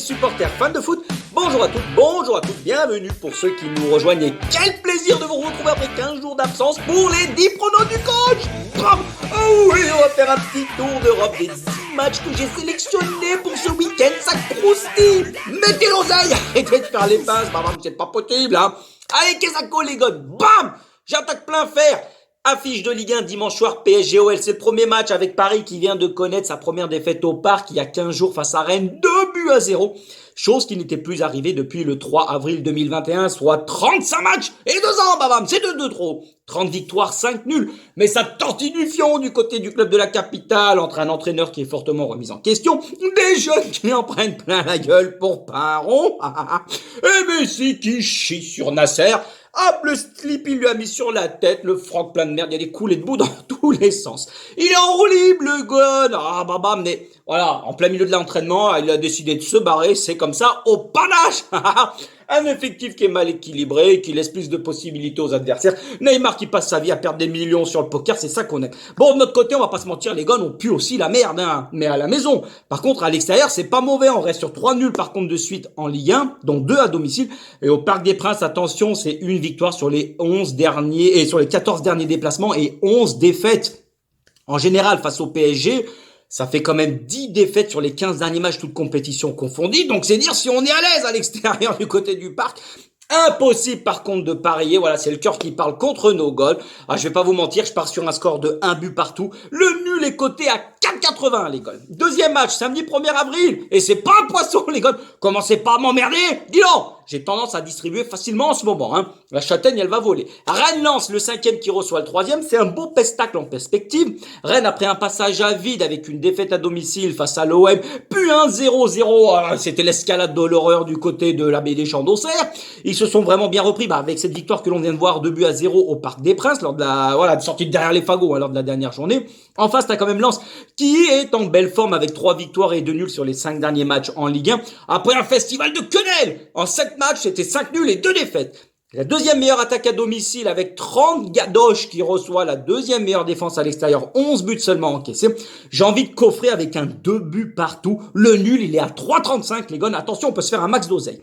supporters fans de foot, bonjour à toutes, bonjour à tous, bienvenue pour ceux qui nous rejoignent et quel plaisir de vous retrouver après 15 jours d'absence pour les 10 pronos du coach. Bam. Oh oui, on va faire un petit tour d'Europe des 10 matchs que j'ai sélectionnés pour ce week-end, ça croustille. Mettez l'oseille, arrêtez de faire les pinces, c'est pas possible, hein. Allez, qu'est-ce que ça colle les gars, bam, j'attaque plein fer. Affiche de Ligue 1 dimanche soir, PSG-OL, c'est le premier match avec Paris qui vient de connaître sa première défaite au Parc il y a 15 jours face à Rennes, 2-0. Chose qui n'était plus arrivée depuis le 3 avril 2021, soit 35 matchs et 2 ans, bam, c'est 2 trop. 30 victoires, 5 nuls, mais ça tortille fion du côté du club de la capitale entre un entraîneur qui est fortement remis en question, des jeunes qui en prennent plein la gueule pour pas un rond, et Messi qui chie sur Nasser. Hop, le slip, il lui a mis sur la tête, le froc plein de merde, il y a des coulées de boue dans tous les sens. Il est enroulé, le gars, mais voilà, en plein milieu de l'entraînement, il a décidé de se barrer, c'est comme ça, au panache. Un effectif qui est mal équilibré, qui laisse plus de possibilités aux adversaires. Neymar qui passe sa vie à perdre des millions sur le poker, c'est ça qu'on aime. Bon, de notre côté, on va pas se mentir, les gars, on pue aussi la merde, hein, mais à la maison. Par contre, à l'extérieur, c'est pas mauvais, on reste sur 3 nuls par contre de suite en Ligue 1, dont 2 à domicile. Et au Parc des Princes, attention, c'est une victoire sur les 11 derniers, et sur les 14 derniers déplacements et 11 défaites. En général, face au PSG, ça fait quand même 10 défaites sur les 15 derniers matchs, toutes compétitions confondues. Donc, c'est dire si on est à l'aise à l'extérieur du côté du parc. Impossible, par contre, de parier. Voilà, c'est le cœur qui parle contre nos goals. Ah, je vais pas vous mentir, je pars sur un score de 1 but partout. Le nul est coté à 4,80, les goals. Deuxième match, samedi 1er avril. Et c'est pas un poisson, les goals. Commencez pas à m'emmerder. Dis-donc. J'ai tendance à distribuer facilement en ce moment, hein. La châtaigne, elle va voler. Rennes lance le 5e qui reçoit le 3e. C'est un beau pestacle en perspective. Rennes, après un passage à vide avec une défaite à domicile face à l'OM, puis un 0-0. C'était l'escalade de l'horreur du côté de la baie des Champs d'Auxerre. Ils se sont vraiment bien repris, avec cette victoire que l'on vient de voir, 2-0 au Parc des Princes, lors de la, sortie de derrière les fagots, lors de la dernière journée. En face, t'as quand même Lens, qui est en belle forme avec 3 victoires et 2 nuls sur les 5 derniers matchs en Ligue 1. Après un festival de quenelle, en 7 matchs, c'était 5 nuls et 2 défaites. La deuxième meilleure attaque à domicile avec 30 gadoches qui reçoit la deuxième meilleure défense à l'extérieur, 11 buts seulement encaissés. J'ai envie de coffrer avec un 2 buts partout. Le nul, il est à 3,35 les gars. Attention, on peut se faire un max d'oseille.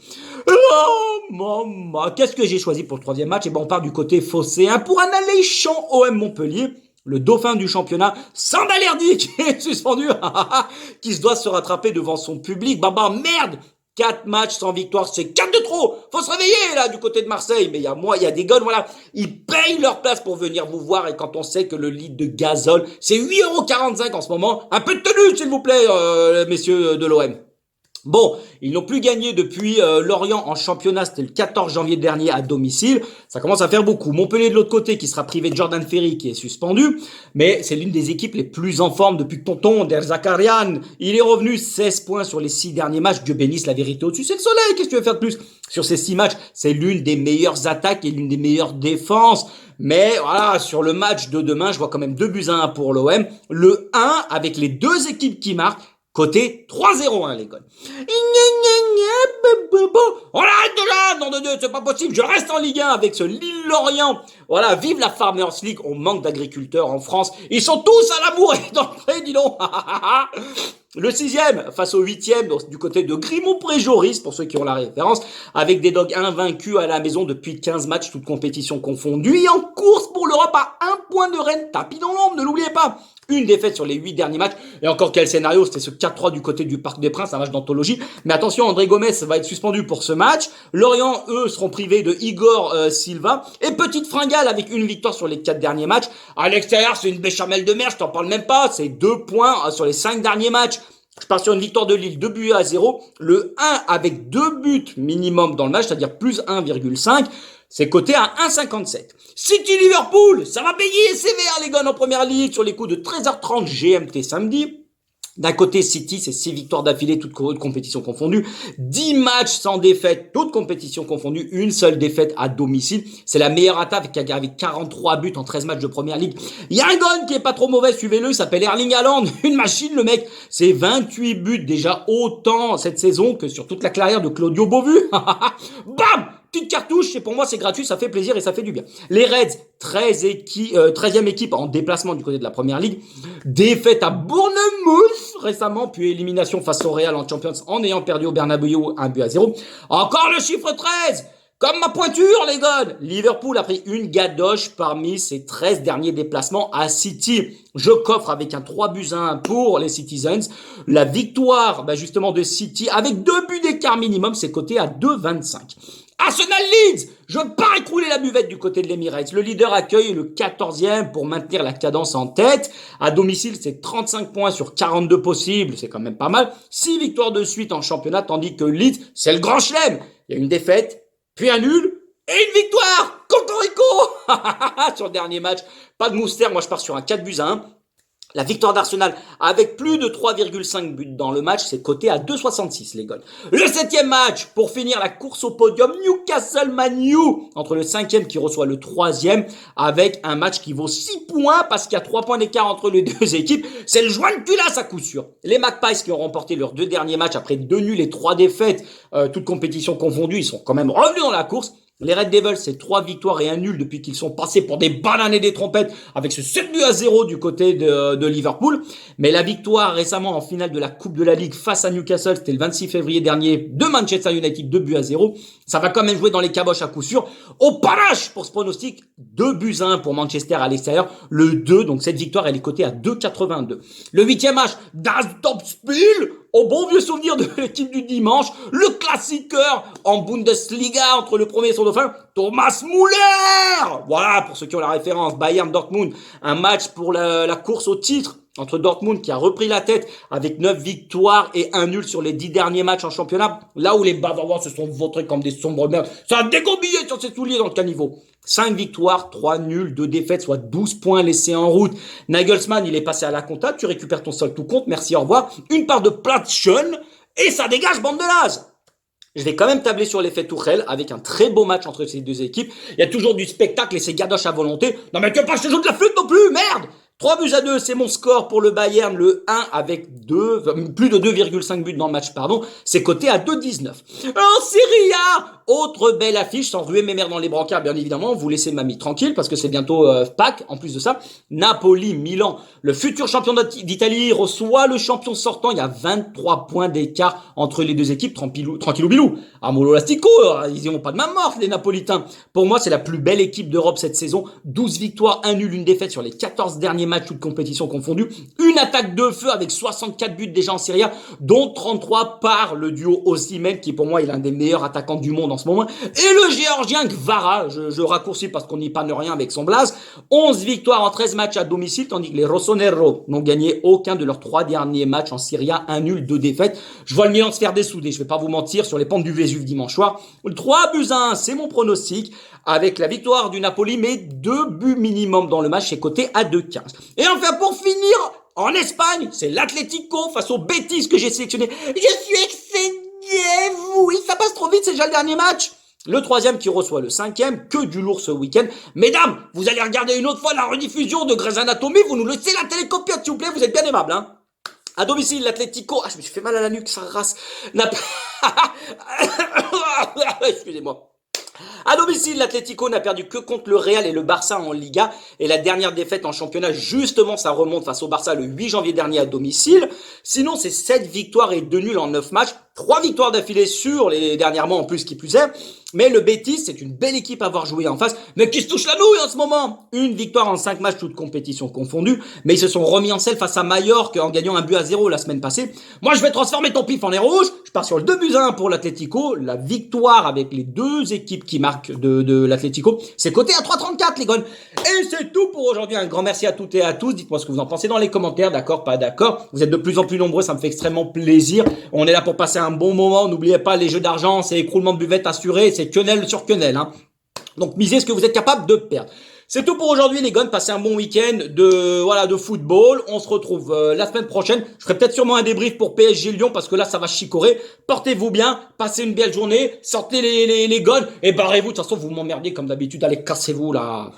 Oh, maman, qu'est-ce que j'ai choisi pour le 3e match? Et on part du côté phocéen pour un alléchant OM Montpellier. Le dauphin du championnat, Sambalerdi, qui est suspendu, qui se doit se rattraper devant son public. Merde! 4 matchs sans victoire, c'est 4 de trop. Faut se réveiller, là, du côté de Marseille. Mais il y a des gars, voilà. Ils payent leur place pour venir vous voir. Et quand on sait que le litre de gazole, c'est 8,45 € en ce moment. Un peu de tenue, s'il vous plaît, messieurs de l'OM. Bon, ils n'ont plus gagné depuis Lorient en championnat, c'était le 14 janvier dernier à domicile. Ça commence à faire beaucoup. Montpellier de l'autre côté qui sera privé de Jordan Ferry qui est suspendu, mais c'est l'une des équipes les plus en forme depuis que tonton Der Zakarian. Il est revenu 16 points sur les 6 derniers matchs. Dieu bénisse, la vérité au-dessus, c'est le soleil. Qu'est-ce que tu veux faire de plus? Sur ces 6 matchs, c'est l'une des meilleures attaques et l'une des meilleures défenses. Mais voilà, sur le match de demain, je vois quand même 2-1 pour l'OM. Le 1 avec les 2 équipes qui marquent. Côté 3-0, les gars. On arrête de là, nom de Dieu, c'est pas possible. Je reste en Ligue 1 avec ce Lille-Lorient. Voilà, vive la Farmers League. On manque d'agriculteurs en France. Ils sont tous à l'amour et dans le pré, dis donc. Le 6e face au 8e, donc du côté de Grimont-Pré-Joris, pour ceux qui ont la référence, avec des dogs invaincus à la maison depuis 15 matchs, toutes compétitions confondues, et en course pour l'Europe à 1 point de Rennes, tapis dans l'ombre, ne l'oubliez pas. Une défaite sur les 8 derniers matchs, et encore quel scénario, c'était ce 4-3 du côté du Parc des Princes, un match d'anthologie. Mais attention, André Gomez va être suspendu pour ce match. Lorient, eux, seront privés de Igor Silva. Et petite fringale avec une victoire sur les 4 derniers matchs. À l'extérieur, c'est une béchamel de merde, je t'en parle même pas. C'est 2 points sur les 5 derniers matchs. Je pars sur une victoire de Lille, 2-0. Le 1 avec 2 buts minimum dans le match, c'est-à-dire plus 1,5. C'est coté à 1,57. City-Liverpool, ça va payer sévère les gars en première ligue sur les coups de 13h30 GMT samedi. D'un côté, City, c'est 6 victoires d'affilée, toutes compétitions confondues. 10 matchs sans défaite, toutes compétitions confondues. Une seule défaite à domicile. C'est la meilleure attaque avec 43 buts en 13 matchs de première ligue. Il y a un gars qui est pas trop mauvais, suivez-le, il s'appelle Erling Haaland. Une machine, le mec. C'est 28 buts, déjà autant cette saison que sur toute la carrière de Claudio Beauvu. Bam! petite cartouche, et pour moi c'est gratuit, ça fait plaisir et ça fait du bien. Les Reds, 13e équipe en déplacement du côté de la Première Ligue. Défaite à Bournemouth récemment, puis élimination face au Real en Champions en ayant perdu au Bernabéu 1-0. Encore le chiffre 13. Comme ma pointure, les gars. Liverpool a pris une gadoche parmi ses 13 derniers déplacements à City. Je coffre avec un 3-1 pour les Citizens. La victoire, justement, de City avec 2 buts d'écart minimum, c'est coté à 2,25. Arsenal Leeds, je pars écrouler la buvette du côté de l'Emirates. Le leader accueille le 14e pour maintenir la cadence en tête. À domicile, c'est 35 points sur 42 possibles, c'est quand même pas mal. 6 victoires de suite en championnat, tandis que Leeds, c'est le grand chelem. Il y a une défaite, puis un nul, et une victoire. Cocorico. Sur le dernier match, pas de moustaire, moi je pars sur un 4-1. La victoire d'Arsenal avec plus de 3,5 buts dans le match, c'est coté à 2,66 les gars. Le 7e match, pour finir la course au podium, Newcastle-Man U, entre le 5e qui reçoit le 3e, avec un match qui vaut 6 points, parce qu'il y a 3 points d'écart entre les deux équipes. C'est le joint de culasse à coup sûr. Les Magpies qui ont remporté leurs 2 derniers matchs après 2 nuls et 3 défaites, toutes compétitions confondues, ils sont quand même revenus dans la course. Les Red Devils, c'est 3 victoires et un nul depuis qu'ils sont passés pour des bananes et des trompettes avec ce 7-0 du côté de Liverpool. Mais la victoire récemment en finale de la Coupe de la Ligue face à Newcastle, c'était le 26 février dernier de Manchester United, 2-0. Ça va quand même jouer dans les caboches à coup sûr. Au panache pour ce pronostic, 2-1 pour Manchester à l'extérieur. Le 2, donc cette victoire, elle est cotée à 2,82. Le 8e match, Das Topspiel, au bon vieux souvenir de l'équipe du dimanche, le classiqueur en Bundesliga entre le premier et son dauphin, Thomas Müller. Voilà, pour ceux qui ont la référence, Bayern-Dortmund, un match pour la course au titre entre Dortmund qui a repris la tête avec 9 victoires et un nul sur les 10 derniers matchs en championnat, là où les Bavarois se sont vautrés comme des sombres merdes. Ça a dégombillé sur ses souliers dans le caniveau. 5 victoires, 3 nuls, 2 défaites, soit 12 points laissés en route. Nagelsmann, il est passé à la compta, tu récupères ton solde tout compte, merci, au revoir. Une part de Platschen, et ça dégage, bande de nazes. Je vais quand même tabler sur l'effet Tuchel avec un très beau match entre ces deux équipes. Il y a toujours du spectacle et c'est gadoche à volonté. Non mais que pas, je te joue de la flûte non plus, merde! 3-2, c'est mon score pour le Bayern, le 1 avec plus de 2,5 buts dans le match, pardon. C'est coté à 2,19. En Serie A, autre belle affiche, sans ruer mes mères dans les brancards, bien évidemment. Vous laissez mamie tranquille parce que c'est bientôt Pâques. En plus de ça, Napoli, Milan, le futur champion d'Italie reçoit le champion sortant. Il y a 23 points d'écart entre les deux équipes. Tranquillou bilou. Amolo Lastico, ils y ont pas de main morte, les Napolitains. Pour moi, c'est la plus belle équipe d'Europe cette saison. 12 victoires, 1 nul, une défaite sur les 14 derniers matchs, toutes compétitions confondues. Une attaque de feu avec 64 buts déjà en Serie A, dont 33 par le duo Osimhen, qui pour moi est l'un des meilleurs attaquants du monde en ce moment. Et le Géorgien Kvara, je raccourcis parce qu'on n'y panne rien avec son blaze. 11 victoires en 13 matchs à domicile, tandis que les Rossonero n'ont gagné aucun de leurs 3 derniers matchs en Serie A, 1 nul, 2 défaites. Je vois le Milan se faire dessouder, je vais pas vous mentir, sur les pentes du Vésuve dimanche soir. Le 3-1, c'est mon pronostic, avec la victoire du Napoli, mais 2 buts minimum dans le match, c'est coté à 2,15. Et enfin, pour finir, en Espagne, c'est l'Atlético face au Betis que j'ai sélectionné. Je suis excédé, oui, ça passe trop vite, c'est déjà le dernier match. Le 3e qui reçoit le 5e, que du lourd ce week-end. Mesdames, vous allez regarder une autre fois la rediffusion de Grey's Anatomy, vous nous laissez la télécopie, s'il vous plaît, vous êtes bien aimable, hein. À domicile, l'Atlético, je me suis fait mal à la nuque, ça race. Excusez-moi. À domicile, l'Atlético n'a perdu que contre le Real et le Barça en Liga. Et la dernière défaite en championnat, justement, ça remonte face au Barça le 8 janvier dernier à domicile. Sinon, c'est 7 victoires et 2 nuls en 9 matchs. 3 victoires d'affilée sur les dernièrement en plus qui plus est. Mais le Betis, c'est une belle équipe à avoir joué en face, mais qui se touche la nouille en ce moment. Une victoire en 5 matchs, toutes compétitions confondues, mais ils se sont remis en selle face à Mallorca en gagnant 1-0 la semaine passée. Moi, je vais transformer ton pif en air rouge. Je pars sur le 2-1 pour l'Atlético. La victoire avec les deux équipes qui marquent de l'Atlético, c'est coté à 3,34 les gars. Et c'est tout pour aujourd'hui. Un grand merci à toutes et à tous. Dites-moi ce que vous en pensez dans les commentaires, d'accord, pas d'accord. Vous êtes de plus en plus nombreux, ça me fait extrêmement plaisir. On est là pour passer un bon moment. N'oubliez pas, les jeux d'argent, c'est écroulement de buvette assuré, c'est quenelle sur quenelle, hein. Donc misez ce que vous êtes capable de perdre. C'est tout pour aujourd'hui les gars, passez un bon week-end de football. On se retrouve la semaine prochaine. Je ferai peut-être sûrement un débrief pour PSG Lyon parce que là ça va chicorer. Portez-vous bien, passez une belle journée, sortez les gones et barrez-vous. De toute façon vous m'emmerdez comme d'habitude, allez cassez-vous là.